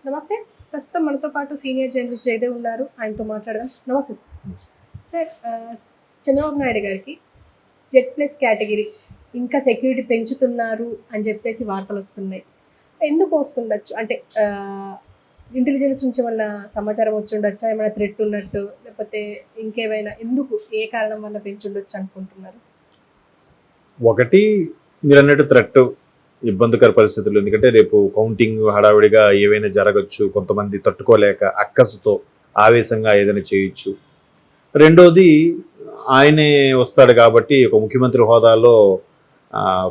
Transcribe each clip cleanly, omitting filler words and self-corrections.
నమస్తే. ప్రస్తుతం మనతో పాటు సీనియర్ జర్నలిస్ట్ జయదేవ్ ఉన్నారు. ఆయనతో మాట్లాడదాం. నమస్తే సార్. చంద్రబాబు నాయుడు గారికి Z+ కేటగిరీ ఇంకా సెక్యూరిటీ పెంచుతున్నారు అని చెప్పేసి వార్తలు వస్తున్నాయి. ఎందుకు వస్తుండొచ్చు? అంటే ఇంటెలిజెన్స్ నుంచి ఏమన్నా సమాచారం వచ్చి ఉండొచ్చా? ఏమైనా థ్రెట్ ఉన్నట్టు, లేకపోతే ఇంకేమైనా ఎందుకు ఏ కారణం వల్ల పెంచుండొచ్చు అనుకుంటున్నారు? ఒకటి మీరన్నట్టు థ్రెట్, ఇబ్బందికర పరిస్థితులు. ఎందుకంటే రేపు కౌంటింగ్ హడావిడిగా ఏవైనా జరగచ్చు, కొంతమంది తట్టుకోలేక అక్కసుతో ఆవేశంగా ఏదైనా చేయొచ్చు. రెండోది ఆయనే వస్తాడు కాబట్టి ఒక ముఖ్యమంత్రి హోదాలో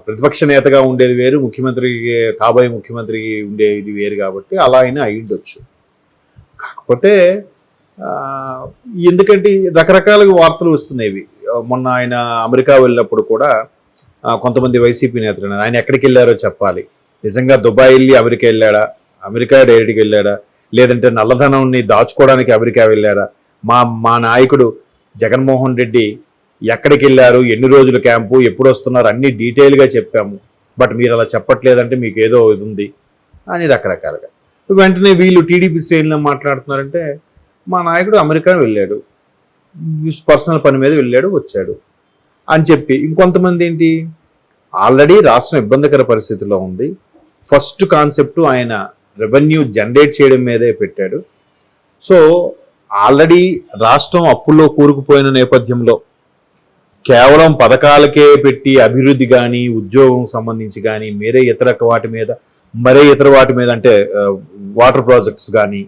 ప్రతిపక్ష నేతగా ఉండేది వేరు, ముఖ్యమంత్రికి కాబోయే ముఖ్యమంత్రికి ఉండేది వేరు కాబట్టి అలా అయినా అయ్యుండొచ్చు. కాకపోతే ఎందుకంటే రకరకాలుగా వార్తలు వస్తున్నాయి. మొన్న ఆయన అమెరికా వెళ్ళినప్పుడు కూడా కొంతమంది వైసీపీ నేతలు ఆయన ఎక్కడికి వెళ్ళారో చెప్పాలి. నిజంగా దుబాయ్ వెళ్ళి అమెరికా వెళ్ళాడా, అమెరికా డైరెక్ట్గా వెళ్ళాడా, లేదంటే నల్లధనాన్ని దాచుకోవడానికి అమెరికా వెళ్ళారా? మా నాయకుడు జగన్మోహన్ రెడ్డి ఎక్కడికి వెళ్ళారు, ఎన్ని రోజుల క్యాంపు, ఎప్పుడు వస్తున్నారు, అన్ని డీటెయిల్గా చెప్పాము. బట్ మీరు అలా చెప్పట్లేదంటే మీకు ఏదో ఇది ఉంది అని రకరకాలుగా. వెంటనే వీళ్ళు టీడీపీ శ్రేణులు మాట్లాడుతున్నారంటే మా నాయకుడు అమెరికా వెళ్ళాడు, పర్సనల్ పని మీద వెళ్ళాడు, వచ్చాడు అని చెప్పి. ఇంకొంతమంది ఏంటి, ఆల్రెడీ రాష్ట్రం ఇబ్బందికర పరిస్థితిలో ఉంది, ఫస్ట్ కాన్సెప్ట్ ఆయన రెవెన్యూ జనరేట్ చేయడం మీదే పెట్టాడు. సో ఆల్రెడీ రాష్ట్రం అప్పుల్లో కూరుకుపోయిన నేపథ్యంలో కేవలం పథకాలకే పెట్టి అభివృద్ధి కానీ, ఉద్యోగం సంబంధించి కానీ, మరే ఇతర వాటి మీద అంటే వాటర్ ప్రాజెక్ట్స్ కానీ,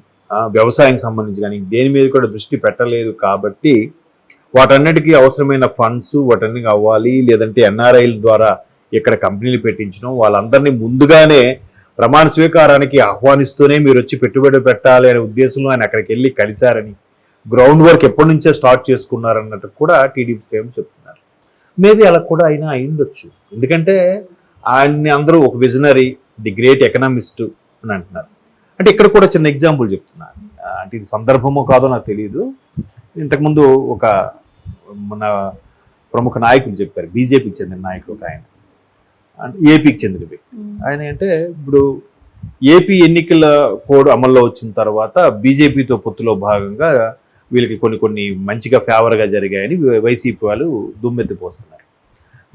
వ్యవసాయం సంబంధించి కానీ దేని మీద కూడా దృష్టి పెట్టలేదు. కాబట్టి వాటన్నిటికీ అవసరమైన ఫండ్స్ వాటన్నిటికీ అవ్వాలి, లేదంటే ఎన్ఆర్ఐల ద్వారా ఇక్కడ కంపెనీలు పెట్టించడం, వాళ్ళందరినీ ముందుగానే ప్రమాణ స్వీకారానికి ఆహ్వానిస్తూనే మీరు వచ్చి పెట్టుబడి పెట్టాలి అనే ఉద్దేశంలో ఆయన అక్కడికి వెళ్ళి కలిశారని, గ్రౌండ్ వర్క్ ఎప్పటి నుంచే స్టార్ట్ చేసుకున్నారన్నట్టు కూడా టీడీపీ ఏం చెప్తున్నారు. మేబీ అలా కూడా అయినా అయిండొచ్చు. ఎందుకంటే ఆయన్ని అందరూ ఒక విజనరీ, ది గ్రేట్ ఎకనామిస్ట్ అని అంటున్నారు. అంటే ఇక్కడ కూడా చిన్న ఎగ్జాంపుల్ చెప్తున్నారు. అంటే ఇది సందర్భమో కాదో నాకు తెలియదు. ఇంతకుముందు ఒక మన ప్రముఖ నాయకులు చెప్పారు, బీజేపీకి చెందిన నాయకులు ఒక ఆయన, ఏపీకి చెందిన వ్యక్తి. ఆయన అంటే ఇప్పుడు ఏపీ ఎన్నికల కోడ్ అమల్లో వచ్చిన తర్వాత బీజేపీతో పొత్తులో భాగంగా వీళ్ళకి కొన్ని మంచిగా ఫేవర్గా జరిగాయని వైసీపీ వాళ్ళు దుమ్మెత్తిపోస్తున్నారు.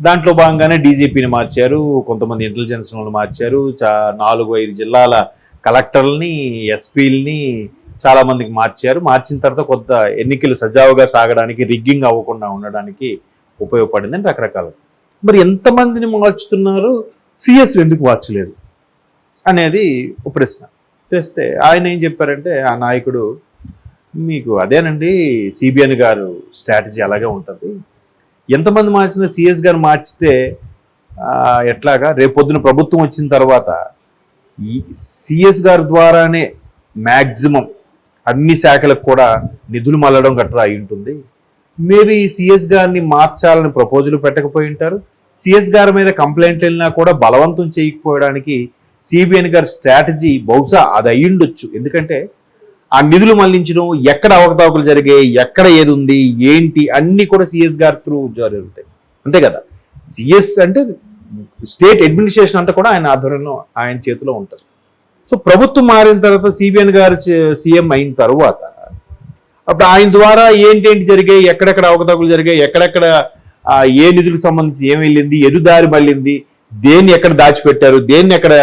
దాంట్లో భాగంగానే డీజీపీని మార్చారు, కొంతమంది ఇంటెలిజెన్స్ వాళ్ళు మార్చారు, 4-5 జిల్లాల కలెక్టర్లని, ఎస్పీలని చాలా మందికి మార్చారు. మార్చిన తర్వాత కొంత ఎన్నికలు సజావుగా సాగడానికి, రిగ్గింగ్ అవ్వకుండా ఉండడానికి ఉపయోగపడిందని రకరకాలు. మరి ఎంతమందిని మార్చుతున్నారు, సిఎస్ ఎందుకు మార్చలేదు అనేది ఒక ప్రశ్న చేస్తే ఆయన ఏం చెప్పారంటే, ఆ నాయకుడు, మీకు అదేనండి సిబిఎన్ గారు స్ట్రాటజీ అలాగే ఉంటుంది, ఎంతమంది మార్చినా సిఎస్ గారు మార్చితే ఎట్లాగా, రేపొద్దున ప్రభుత్వం వచ్చిన తర్వాత ఈ సిఎస్ గారి ద్వారానే మ్యాక్సిమం అన్ని శాఖలకు కూడా నిధులు మళ్ళడం గట్రా అయి ఉంటుంది. మేబీ సిఎస్ గారిని మార్చాలని ప్రపోజల్ పెట్టకపోయి ఉంటారు. సిఎస్ గారి మీద కంప్లైంట్ వెళ్ళినా కూడా బలవంతం చేయకపోవడానికి సిబిఎన్ గారి స్ట్రాటజీ బహుశా అది అయ్యుండొచ్చు. ఎందుకంటే ఆ నిధులు మళ్లించడం, ఎక్కడ అవకతవకలు జరిగాయి, ఎక్కడ ఏది ఉంది ఏంటి అన్నీ కూడా సిఎస్ గారి త్రూ జరుగుతాయి, అంతే కదా. సిఎస్ అంటే స్టేట్ అడ్మినిస్ట్రేషన్ అంతా కూడా ఆయన ఆధ్వర్యంలో, ఆయన చేతిలో ఉంటుంది. సో ప్రభుత్వం మారిన తర్వాత సిబిఎన్ గారు సీఎం అయిన తర్వాత అప్పుడు ఆయన ద్వారా ఏంటేంటి జరిగాయి, ఎక్కడెక్కడ అవకతవకలు జరిగాయి, ఎక్కడెక్కడ ఏ నిధులకు సంబంధించి ఏం వెళ్ళింది, ఎదుదారి మళ్ళింది, దేన్ని ఎక్కడ దాచిపెట్టారు, దేన్ని ఎక్కడ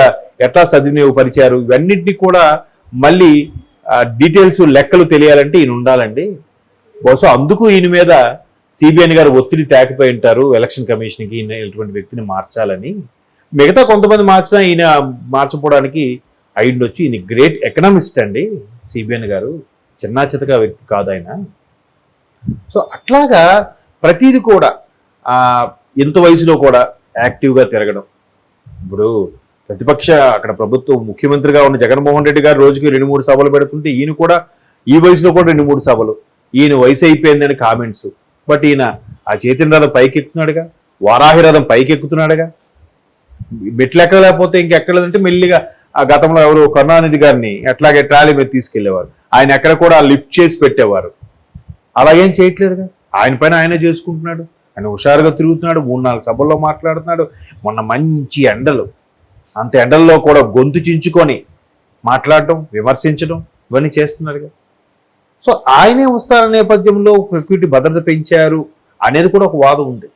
ఎట్లా సద్వినియోగపరిచారు, ఇవన్నింటినీ కూడా మళ్ళీ డీటెయిల్స్ లెక్కలు తెలియాలంటే ఈయన ఉండాలండి. బహుశా అందుకు ఈయన మీద సిబిఎన్ గారు ఒత్తిడి తేకపోయి ఉంటారు ఎలక్షన్ కమిషన్కి, ఈయన ఇటువంటి వ్యక్తిని మార్చాలని. మిగతా కొంతమంది మార్చినా ఈయన మార్చపోవడానికి అయ్యుండొచ్చు. ఈయన గ్రేట్ ఎకనామిస్ట్ అండి సిబిఎన్ గారు, చిన్నా చితక వ్యక్తి కాదు ఆయన. సో అట్లాగా ప్రతిదీ కూడా ఇంత వయసులో కూడా యాక్టివ్గా తిరగడం. ఇప్పుడు ప్రతిపక్ష అక్కడ ప్రభుత్వం ముఖ్యమంత్రిగా ఉన్న జగన్మోహన్ రెడ్డి గారు రోజుకి 2-3 సభలు పెడుతుంటే ఈయన కూడా ఈ వయసులో కూడా 2-3 సభలు, ఈయన వయసు అయిపోయిందని కామెంట్స్. బట్ ఈయన ఆ చైతన్య రథం పైకి ఎక్కుతున్నాడుగా, వారాహి రథం పైకి ఎక్కుతున్నాడుగా. మెట్లు ఎక్కలేకపోతే ఇంకెక్కలేదంటే మెల్లిగా ఆ గతంలో ఎవరు కరుణానిధి గారిని ఎట్లాగే ట్రాలీ మీద తీసుకెళ్లేవారు, ఆయన ఎక్కడ కూడా లిఫ్ట్ చేసి పెట్టేవారు. అలా ఏం చేయట్లేదుగా, ఆయన పైన ఆయనే చేసుకుంటున్నాడు. ఆయన హుషారుగా తిరుగుతున్నాడు, 3-4 సభల్లో మాట్లాడుతున్నాడు. మొన్న మంచి ఎండలు, అంత ఎండల్లో కూడా గొంతు చించుకొని మాట్లాడటం, విమర్శించడం ఇవన్నీ చేస్తున్నారుగా. సో ఆయనే వస్తారనే నేపథ్యంలో సెక్యూరిటీ భద్రత పెంచారు అనేది కూడా ఒక వాదం ఉంది.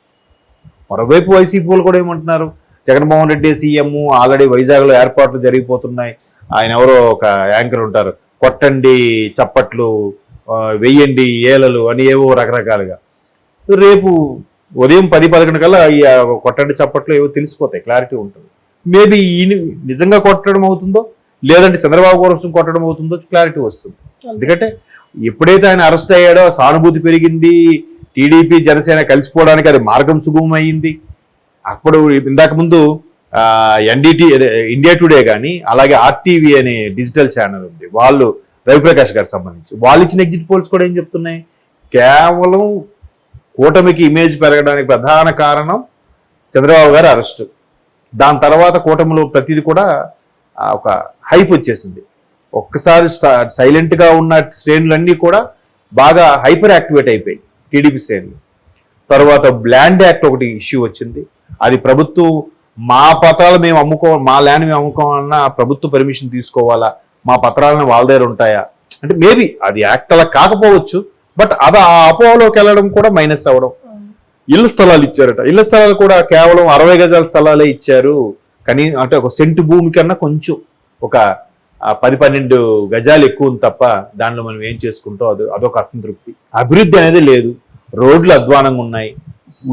మరోవైపు వైసీపీ వాళ్ళు కూడా ఏమంటున్నారు, జగన్మోహన్ రెడ్డి సీఎం, ఆల్రెడీ వైజాగ్లో ఏర్పాట్లు జరిగిపోతున్నాయి, ఆయన ఎవరో ఒక యాంకర్ ఉంటారు, కొట్టండి చప్పట్లు, వెయ్యండి ఏలలు అని ఏవో రకరకాలుగా. రేపు ఉదయం 10-11 కల్లా ఈ కొట్టండి చప్పట్లు ఏవో తెలిసిపోతాయి, క్లారిటీ ఉంటుంది. మేబీ ఈయన నిజంగా కొట్టడం అవుతుందో లేదంటే చంద్రబాబు కోసం కొట్టడం అవుతుందో క్లారిటీ వస్తుంది. ఎందుకంటే ఎప్పుడైతే ఆయన అరెస్ట్ అయ్యాడో సానుభూతి పెరిగింది, టీడీపీ జనసేన కలిసిపోవడానికి అది మార్గం సుగమమైంది. అప్పుడు ఇందాక ముందు ఎన్డీటీ ఇండియా టుడే కానీ అలాగే ఆర్టీవీ అనే డిజిటల్ ఛానల్ ఉంది, వాళ్ళు రవిప్రకాష్ గారికి సంబంధించి వాళ్ళు ఇచ్చిన ఎగ్జిట్ పోల్స్ కూడా ఏం చెప్తున్నాయి, కేవలం కూటమికి ఇమేజ్ పెరగడానికి ప్రధాన కారణం చంద్రబాబు గారి అరెస్టు. దాని తర్వాత కూటమిలో ప్రతిదీ కూడా ఒక హైప్ వచ్చేసింది. ఒక్కసారి సైలెంట్గా ఉన్న శ్రేణులన్నీ కూడా బాగా హైపర్ యాక్టివేట్ అయిపోయాయి టీడీపీ శ్రేణులు. తర్వాత ల్యాండ్ యాక్ట్ ఒకటి ఇష్యూ వచ్చింది, అది ప్రభుత్వం మా పత్రాలు మేము మా ల్యాండ్ మేము అమ్ముకోవాలన్నా ప్రభుత్వ పర్మిషన్ తీసుకోవాలా, మా పత్రాలను వాళ్ళ దగ్గర ఉంటాయా అంటే మేబీ అది యాక్ట్ అలా కాకపోవచ్చు, బట్ అది ఆ అపోహలోకి వెళ్ళడం కూడా మైనస్ అవ్వడం. ఇళ్ల స్థలాలు ఇచ్చారట, ఇళ్ల స్థలాలు కూడా కేవలం 60 గజాల స్థలాలే ఇచ్చారు, కానీ అంటే ఒక సెంటు భూమి కన్నా కొంచెం ఒక 10-12 గజాలు ఎక్కువ ఉంది తప్ప దానిలో మనం ఏం చేసుకుంటాం అదొక అసంతృప్తి. అభివృద్ధి అనేది లేదు, రోడ్లు అధ్వానంగా ఉన్నాయి,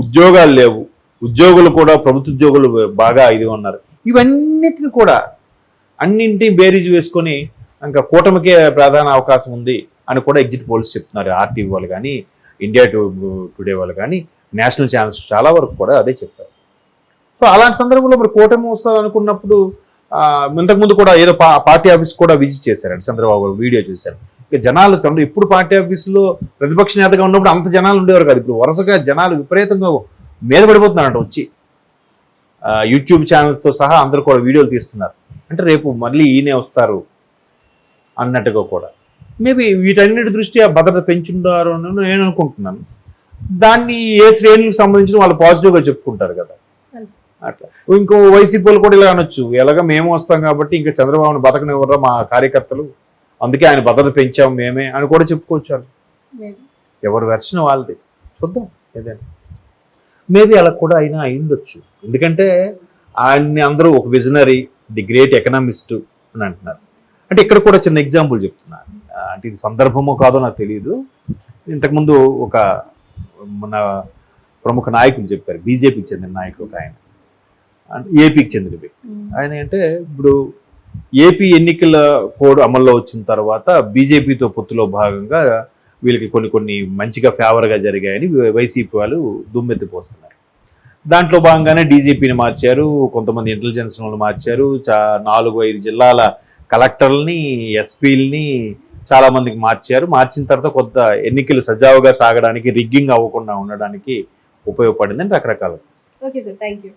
ఉద్యోగాలు లేవు, ఉద్యోగులు కూడా ప్రభుత్వ ఉద్యోగులు బాగా ఇదిగా ఉన్నారు. ఇవన్నిటిని కూడా అన్నింటినీ బేరీజు వేసుకొని ఇంకా కూటమికే ప్రధాన అవకాశం ఉంది అని కూడా ఎగ్జిట్ పోల్స్ చెప్తున్నారు. ఆర్టీవీ వాళ్ళు కానీ ఇండియా టుడే వాళ్ళు కానీ నేషనల్ ఛానల్స్ చాలా వరకు కూడా అదే చెప్పారు. సో అలాంటి సందర్భంలో మరి కూటమి వస్తుంది అనుకున్నప్పుడు ఇంతకుముందు కూడా ఏదో పార్టీ ఆఫీస్ కూడా విజిట్ చేశారండి చంద్రబాబు గారు, వీడియో చూశారు. ఇక జనాలు ఇప్పుడు పార్టీ ఆఫీసులో ప్రతిపక్ష నేతగా ఉన్నప్పుడు అంత జనాలు ఉండేవారు కాదు, ఇప్పుడు వరుసగా జనాలు విపరీతంగా మీద పడిపోతున్నారంట వచ్చి. యూట్యూబ్ ఛానల్స్తో సహా అందరూ కూడా వీడియోలు తీస్తున్నారు. అంటే రేపు మళ్ళీ ఈయనే వస్తారు అన్నట్టుగా కూడా మేబీ వీటన్నిటి దృష్ట్యా భద్రత పెంచుంటారు అని నేను అనుకుంటున్నాను. దాన్ని ఏ శ్రేణులకు సంబంధించిన వాళ్ళు పాజిటివ్గా చెప్పుకుంటారు కదా అట్లా. ఇంకో వైసీపీ వాళ్ళు కూడా ఇలా అనొచ్చు, ఎలాగ మేము వస్తాం కాబట్టి ఇంకా చంద్రబాబుని బతకనివ్వరా మా కార్యకర్తలు, అందుకే ఆయన భద్రత పెంచాము మేమే అని కూడా చెప్పుకోవచ్చు. ఎవరి వెర్షన్ వాళ్ళది, చూద్దాం ఏదైనా. మేబీ అలా కూడా అయినా అయిండొచ్చు, ఎందుకంటే ఆయన్ని అందరూ ఒక విజనరీ, ది గ్రేట్ ఎకనామిస్ట్ అని అంటున్నారు. అంటే ఇక్కడ కూడా చిన్న ఎగ్జాంపుల్ చెప్తున్నా, అంటే ఇది సందర్భమో కాదో నాకు తెలియదు. ఇంతకుముందు ఒక మన ప్రముఖ నాయకులు చెప్పారు, బీజేపీకి చెందిన నాయకులు ఒక ఆయన, ఏపీకి చెందిన వ్యక్తి. ఆయన అంటే ఇప్పుడు ఏపీ ఎన్నికల కోడ్ అమల్లో వచ్చిన తర్వాత బీజేపీతో పొత్తులో భాగంగా వీళ్ళకి కొన్ని మంచిగా ఫేవర్గా జరిగాయని వైసీపీ వాళ్ళు దుమ్మెత్తిపోస్తున్నారు. దాంట్లో భాగంగానే డీజీపీని మార్చారు, కొంతమంది ఇంటెలిజెన్స్ వాళ్ళు మార్చారు, 4-5 జిల్లాల కలెక్టర్లని, ఎస్పీలని చాలా మందికి మార్చారు. మార్చిన తర్వాత కొంత ఎన్నికలు సజావుగా సాగడానికి, రిగ్గింగ్ అవ్వకుండా ఉండడానికి ఉపయోగపడిందని రకరకాలు. Okay sir, thank you.